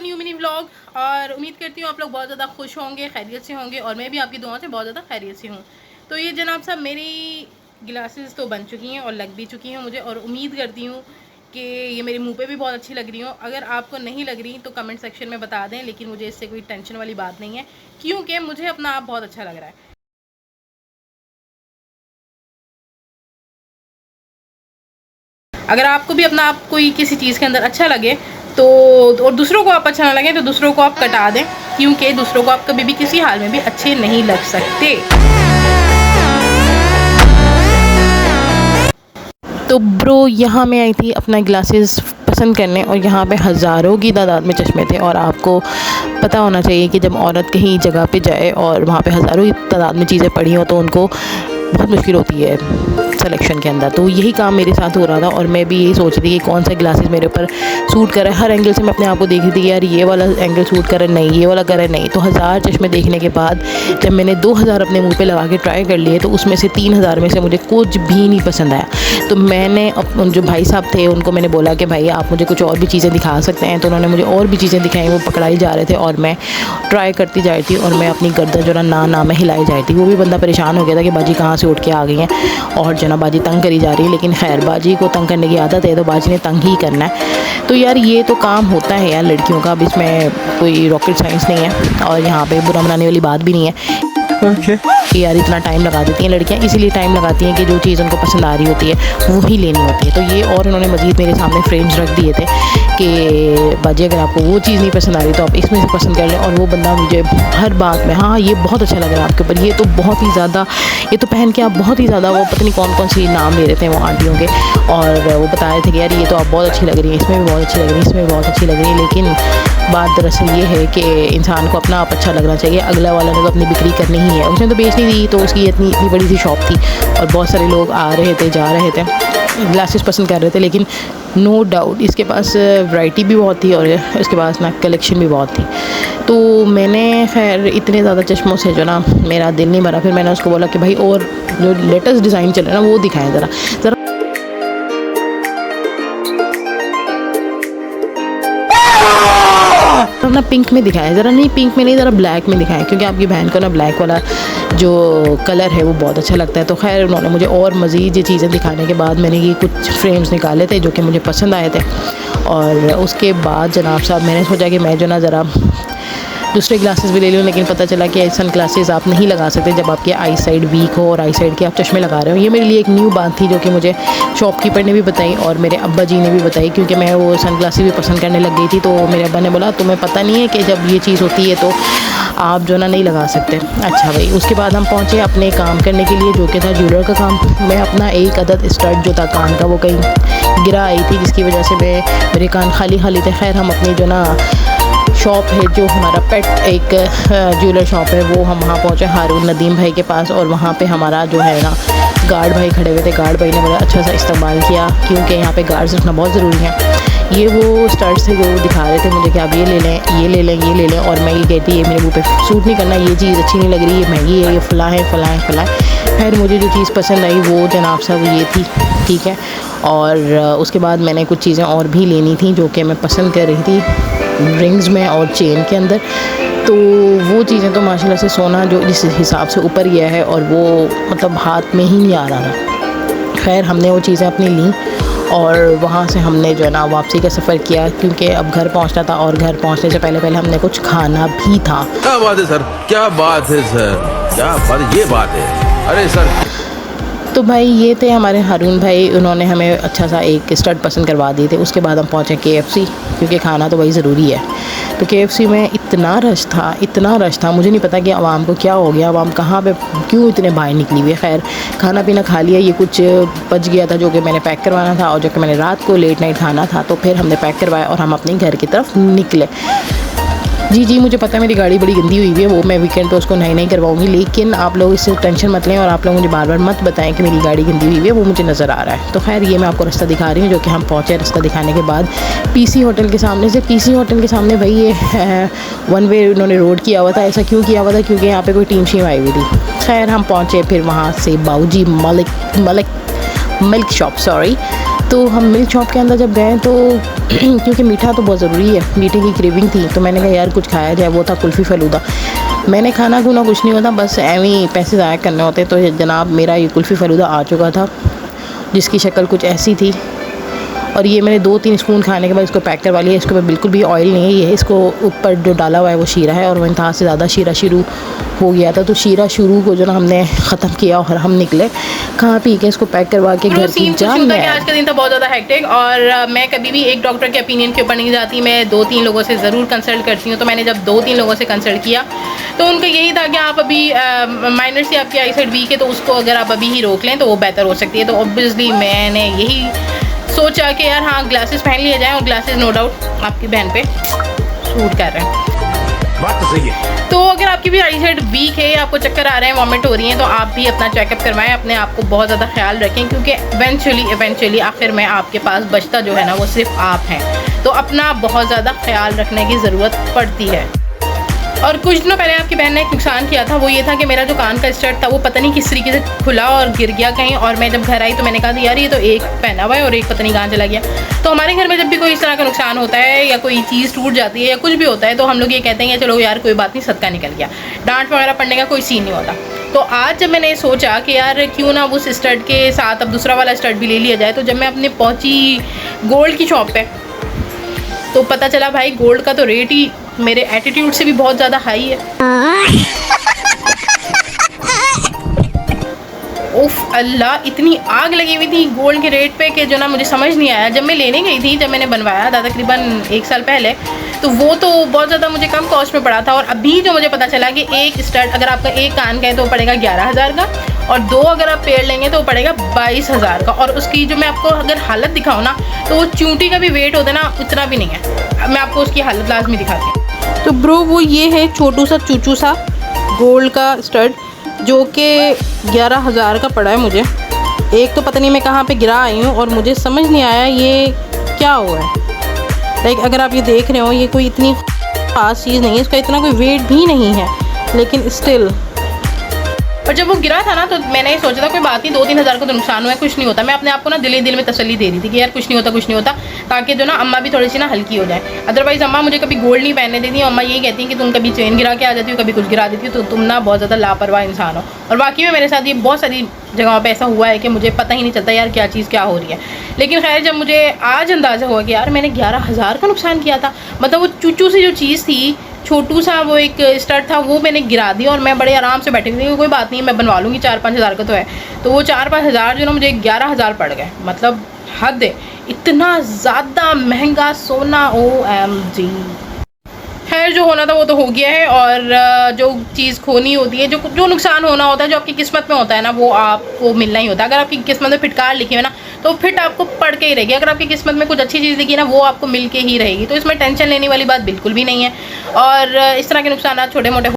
New mini vlog. और उम्मीद करती हूँ आप लोग बहुत ज़्यादा खुश होंगे, खैरियत से होंगे, और मैं भी आपकी दुआओं से बहुत ज़्यादा खैरियत से हूँ। तो ये जनाब साहब मेरी ग्लासेस तो बन चुकी हैं और लग भी चुकी हैं मुझे, और उम्मीद करती हूँ कि ये मेरे मुंह पे भी बहुत अच्छी लग रही हो। अगर आपको नहीं लग रही तो कमेंट सेक्शन में बता दें, लेकिन मुझे इससे कोई टेंशन वाली बात नहीं है, क्योंकि मुझे अपना आप बहुत अच्छा लग रहा है। अगर आपको भी अपना आप कोई किसी चीज़ के अंदर अच्छा लगे तो, और दूसरों को आप अच्छा ना लगे तो दूसरों को आप कटा दें, क्योंकि दूसरों को आप कभी भी किसी हाल में भी अच्छे नहीं लग सकते। तो ब्रो यहाँ मैं आई थी अपना ग्लासेस पसंद करने, और यहाँ पे हज़ारों की तादाद में चश्मे थे। और आपको पता होना चाहिए कि जब औरत कहीं जगह पे जाए और वहाँ पे हज़ारों की तादाद में चीज़ें पड़ी हों तो उनको बहुत मुश्किल होती है सिलेक्शन के अंदर। तो यही काम मेरे साथ हो रहा था, और मैं भी यही सोच रही थी कि कौन सा ग्लासेस मेरे ऊपर सूट करे। हर एंगल से मैं अपने आप को देख रही थी, यार ये वाला एंगल सूट करे, नहीं ये वाला करे, नहीं। तो 1000 चश्मे देखने के बाद जब मैंने 2000 अपने मुंह पे लगा के ट्राई कर लिए, तो उसमें से 3000 में से मुझे कुछ भी नहीं पसंद आया। तो मैंने जो भाई साहब थे उनको मैंने बोला कि भाई आप मुझे कुछ और भी चीज़ें दिखा सकते हैं। तो उन्होंने मुझे और भी चीज़ें दिखाई, वो पकड़ाई जा रहे थे और मैं ट्राई करती जा रही थी, और मैं अपनी गर्दन जो ना में हिलाई जा रही थी। वो भी बंदा परेशान हो गया था कि बाजी कहाँ से उठ के आ गई हैं, और जो ना बाजी तंग करी जा रही है। लेकिन खैर, बाजी को तंग करने की आदत है तो बाजी ने तंग ही करना है। तो यार ये तो काम होता है यार लड़कियों का, अब इसमें कोई रॉकेट साइंस नहीं है, और यहाँ पे बुरा मनाने वाली बात भी नहीं है। कि यार इतना टाइम लगा देती हैं लड़कियाँ, इसीलिए टाइम लगाती हैं कि जो चीज़ उनको पसंद आ रही होती है वो ही लेनी होती है। तो ये, और उन्होंने मज़ीद मेरे सामने फ्रेम्स रख दिए थे कि बाजी अगर आपको वो चीज़ नहीं पसंद आ रही तो आप इसमें से पसंद कर लें। और वो बंदा मुझे हर बात में, हाँ ये बहुत अच्छा लग रहा है आपके ऊपर, ये तो बहुत ही ज़्यादा, ये तो पहन के आप बहुत ही ज़्यादा, वो पता नहीं कौन कौन सी नाम ले रहे थे वो आंटियों के, और वो बता रहे थे कि यार ये तो आप बहुत अच्छी लग रही है, इसमें भी बहुत अच्छी लग रही है, इसमें भी बहुत अच्छी लग रही है। लेकिन बात दरअसल ये है कि इंसान को अपना आप अच्छा लगना चाहिए। अगला वाला ने तो अपनी बिक्री करनी ही है, उसने तो बेचनी थी, तो उसकी इतनी बड़ी सी शॉप थी और बहुत सारे लोग आ रहे थे, जा रहे थे, ग्लासेस पसंद कर रहे थे। लेकिन नो डाउट इसके पास वैरायटी भी बहुत थी और इसके पास ना कलेक्शन भी बहुत थी। तो मैंने खैर इतने ज़्यादा चश्मों से जो ना मेरा दिल नहीं भरा। फिर मैंने उसको बोला कि भाई और जो लेटेस्ट डिज़ाइन चल रहा है ना वो दिखाएं ज़रा। ना पिंक में दिखाएं ज़रा, नहीं पिंक में नहीं, ज़रा ब्लैक में दिखाएं, क्योंकि आपकी बहन को ना ब्लैक वाला जो कलर है वो बहुत अच्छा लगता है। तो खैर उन्होंने मुझे और मज़ीद ये चीज़ें दिखाने के बाद मैंने ये कुछ फ्रेम्स निकाले थे जो कि मुझे पसंद आए थे। और उसके बाद जनाब साहब मैंने सोचा कि मैं जो ना ज़रा दूसरे ग्लासेस भी ले लूँ, लेकिन पता चला कि सन ग्लासेस आप नहीं लगा सकते जब आपकी आई साइड वीक हो और आई साइड के आप चश्मे लगा रहे हो। ये मेरे लिए एक न्यू बात थी जो कि मुझे शॉपकीपर ने भी बताई और मेरे अब्बा जी ने भी बताई, क्योंकि मैं वो सन ग्लासेस भी पसंद करने लग गई थी। तो मेरे अब्बा ने बोला तुम्हें पता नहीं है कि जब ये चीज़ होती है तो आप जो ना नहीं लगा सकते। अच्छा भाई, उसके बाद हम पहुँचे अपने काम करने के लिए, जो कि था ज्वेलर का काम। मैं अपना एक अदद स्टड जो था कान का वो कहीं गिरा आई थी, जिसकी वजह से मेरे कान खाली खाली थे। खैर हम अपनी जो ना शॉप है, जो हमारा पेट एक ज्वेलर शॉप है, वो हम वहाँ पहुँचे हारून नदीम भाई के पास। और वहाँ पे हमारा जो है ना गार्ड भाई खड़े हुए थे। गार्ड भाई ने बड़ा अच्छा सा इस्तेमाल किया, क्योंकि यहाँ पे गार्ड्स रखना बहुत ज़रूरी है। ये वो स्टड्स थे जो दिखा रहे थे मुझे कि आप ये ले लें, ये ले लें, ये ले लें। और मैं ये कहती ये मेरे मुँह पे सूट नहीं करना, ये चीज़ अच्छी नहीं लग रही, ये महंगी है, ये फ़लाँ है फ़लाँ है फ़लाँ। खैर मुझे जो चीज़ पसंद आई वो जनाब साहब ये थी, ठीक है। और उसके बाद मैंने कुछ चीज़ें और भी लेनी थी जो कि मैं पसंद कर रही थी रिंग्स में और चेन के अंदर। तो वो चीज़ें तो माशाल्लाह से सोना जो जिस हिसाब से ऊपर गया है और वो मतलब हाथ में ही नहीं आ रहा था। खैर हमने वो चीज़ें अपनी लीं और वहाँ से हमने जो है ना वापसी का सफ़र किया, क्योंकि अब घर पहुँचना था। और घर पहुँचने से पहले हमने कुछ खाना भी था। क्या बात है सर, क्या बात है सर, क्या बात, ये बात है। अरे सर, तो भाई ये थे हमारे हारून भाई, उन्होंने हमें अच्छा सा एक स्टड पसंद करवा दिए थे। उसके बाद हम पहुँचे KFC, क्योंकि खाना तो भाई ज़रूरी है। तो KFC में इतना रश था, मुझे नहीं पता कि आवाम को क्या हो गया, आवाम कहाँ पे क्यों इतने बाहर निकली हुई है। खैर खाना पीना खा लिया, ये कुछ बच गया था जो कि मैंने पैक करवाना था और जो कि मैंने रात को लेट नाइट खाना था। तो फिर हमने पैक करवाया और हम अपने घर की तरफ निकले। जी मुझे पता है मेरी गाड़ी बड़ी गंदी हुई है, वो मैं वीकेंड पे उसको नई करवाऊंगी। लेकिन आप लोग इससे टेंशन मत लें और आप लोग मुझे बार बार मत बताएं कि मेरी गाड़ी गंदी हुई है, वो मुझे नज़र आ रहा है। तो खैर ये मैं आपको रास्ता दिखा रही हूँ, जो कि हम पहुँचे। रास्ता दिखाने के बाद PC होटल के सामने से, PC होटल के सामने भाई ये 1 वे उन्होंने रोड किया हुआ था। ऐसा क्यों किया हुआ था? क्योंकि यहाँ पर कोई टीम शीम आई हुई थी। खैर हम पहुँचे, फिर वहाँ से बाऊजी मिल्क शॉप, सॉरी। तो हम मिल्क शॉप के अंदर जब गए तो क्योंकि मीठा तो बहुत ज़रूरी है, मीठे की क्रेविंग थी, तो मैंने कहा यार कुछ खाया जाए। वो था कुल्फ़ी फ़लूदा। मैंने खाना खुना कुछ नहीं होता, बस एवं ही पैसे ज़ाया करने होते। तो जनाब मेरा ये कुल्फ़ी फ़लूदा आ चुका था, जिसकी शक्ल कुछ ऐसी थी। और ये मैंने 2-3 स्पून खाने के बाद इसको पैक करवा लिया। इसके ऊपर बिल्कुल भी ऑयल नहीं है, ये इसको ऊपर जो डाला हुआ है वो शीरा है, और वो इंतहा से ज़्यादा शीरा शुरू हो गया था। तो शीरा शुरू को जो ना हमने ख़त्म किया और हम निकले खा पी के इसको पैक करवा के घर की जान में। आज का दिन था बहुत ज़्यादा हेक्टिक, और मैं कभी भी एक डॉक्टर के ओपिनियन के ऊपर नहीं जाती, मैं 2-3 लोगों से ज़रूर कंसल्ट करती हूँ। तो मैंने जब 2-3 लोगों से कंसल्ट किया तो उनका यही था कि आप अभी माइनर से आपकी आई साइड वीक है, तो उसको अगर आप अभी ही रोक लें तो वो बेहतर हो सकती है। तो ऑब्वियसली मैंने यही सोचा कि यार हाँ ग्लासेस पहन लिए जाएं, और ग्लासेस नो डाउट आपकी बहन पे सूट कर रहे हैं। बात तो सही है। तो अगर आपकी भी आई साइड वीक है, आपको चक्कर आ रहे हैं, वॉमिट हो रही हैं, तो आप भी अपना चेकअप करवाएं, अपने आप को बहुत ज़्यादा ख्याल रखें, क्योंकि इवेंचुअली आखिर में आपके पास बचता जो है ना वो सिर्फ आप हैं। तो अपना बहुत ज़्यादा ख्याल रखने की ज़रूरत पड़ती है। और कुछ दिनों पहले आपकी बहन ने एक नुकसान किया था, वो ये था कि मेरा जो कान का स्टड था वो पता नहीं किस तरीके से खुला और गिर गया कहीं, और मैं जब घर आई तो मैंने कहा यार ये तो एक पहना हुआ है और एक पता नहीं कहाँ चला गया। तो हमारे घर में जब भी कोई इस तरह का नुकसान होता है या कोई चीज़ टूट जाती है या कुछ भी होता है, तो हम लोग ये कहते हैं चलो यार कोई बात नहीं, सदका निकल गया, डांट वगैरह पड़ने का कोई सीन नहीं होता। तो आज जब मैंने सोचा कि यार क्यों ना उस स्टड के साथ अब दूसरा वाला स्टड भी ले लिया जाए, तो जब मैं अपने पहुँची गोल्ड की शॉप पे, तो पता चला भाई गोल्ड का तो रेट ही मेरे एटीट्यूड से भी बहुत ज़्यादा हाई है। उफ अल्लाह, इतनी आग लगी हुई थी गोल्ड के रेट पे कि जो ना मुझे समझ नहीं आया। जब मैं लेने गई थी, जब मैंने बनवाया था तकरीबन 1 साल पहले, तो वो तो बहुत ज़्यादा मुझे कम कॉस्ट में पड़ा था। और अभी जो मुझे पता चला कि एक स्टड अगर आपका एक कान का है तो पड़ेगा 11,000 का, और 2 अगर आप पेड़ लेंगे तो पड़ेगा 22,000 का। और उसकी जो मैं आपको अगर हालत दिखाऊँ ना, तो वो चूंटी का भी वेट होता है ना, उतना भी नहीं है। मैं आपको उसकी हालत लाजमी दिखाती हूँ। तो ब्रो वो ये है छोटू सा चूचू सा गोल्ड का स्टड, जो कि 11,000 का पड़ा है मुझे। एक तो पता नहीं मैं कहाँ पे गिरा आई हूँ, और मुझे समझ नहीं आया ये क्या हुआ है। लाइक अगर आप ये देख रहे हो, ये कोई इतनी ख़ास चीज़ नहीं है, इसका इतना कोई वेट भी नहीं है, लेकिन स्टिल। और जब वो गिरा था ना, तो मैंने ये सोचा था कोई बात नहीं, 2-3 हज़ार का तो नुकसान हुआ है, कुछ नहीं होता। मैं अपने आप को ना दिल में तसल्ली दे रही थी कि यार कुछ नहीं होता, ताकि जो ना अम्मा भी थोड़ी सी ना हल्की हो जाए। अदरवाइज़ अम्मा मुझे कभी गोल्ड नहीं पहनने देती, अम्मा यही कहती हैं कि तुम कभी चेन गिरा के आ जाती हो, कभी कुछ गिरा देती हो, तो तुम ना बहुत ज़्यादा लापरवाह इंसान हो। और वाकई में मेरे साथ ये बहुत सारी जगहों पे ऐसा हुआ है कि मुझे पता ही नहीं चलता यार क्या चीज़ क्या हो रही है। लेकिन खैर जब मुझे आज अंदाज़ा हुआ कि यार मैंने 11,000 का नुकसान किया था, मतलब वो चूचू सी जो चीज़ थी, छोटू सा वो एक स्टड था, वो मैंने गिरा दिया, और मैं बड़े आराम से बैठी थी, कोई बात नहीं मैं बनवा लूँगी, 4-5 हज़ार का तो है। तो वो 4-5 हज़ार जो ना मुझे 11,000 पड़ गए, मतलब हद है, इतना ज़्यादा महंगा सोना। OMG। खैर जो होना था वो तो हो गया है, और जो चीज़ खोनी होती है, जो नुकसान होना होता है, जो आपकी किस्मत में होता है ना, वो आपको मिलना ही होता है। अगर आपकी किस्मत में फिटकार लिखी है ना, तो फिट आपको पड़ के ही रहेगी। अगर आपकी किस्मत में कुछ अच्छी चीज़ लिखी है ना, वो आपको मिल के ही रहेगी। तो इसमें टेंशन लेने वाली बात बिल्कुल भी नहीं है। और इस तरह के नुकसान छोटे मोटे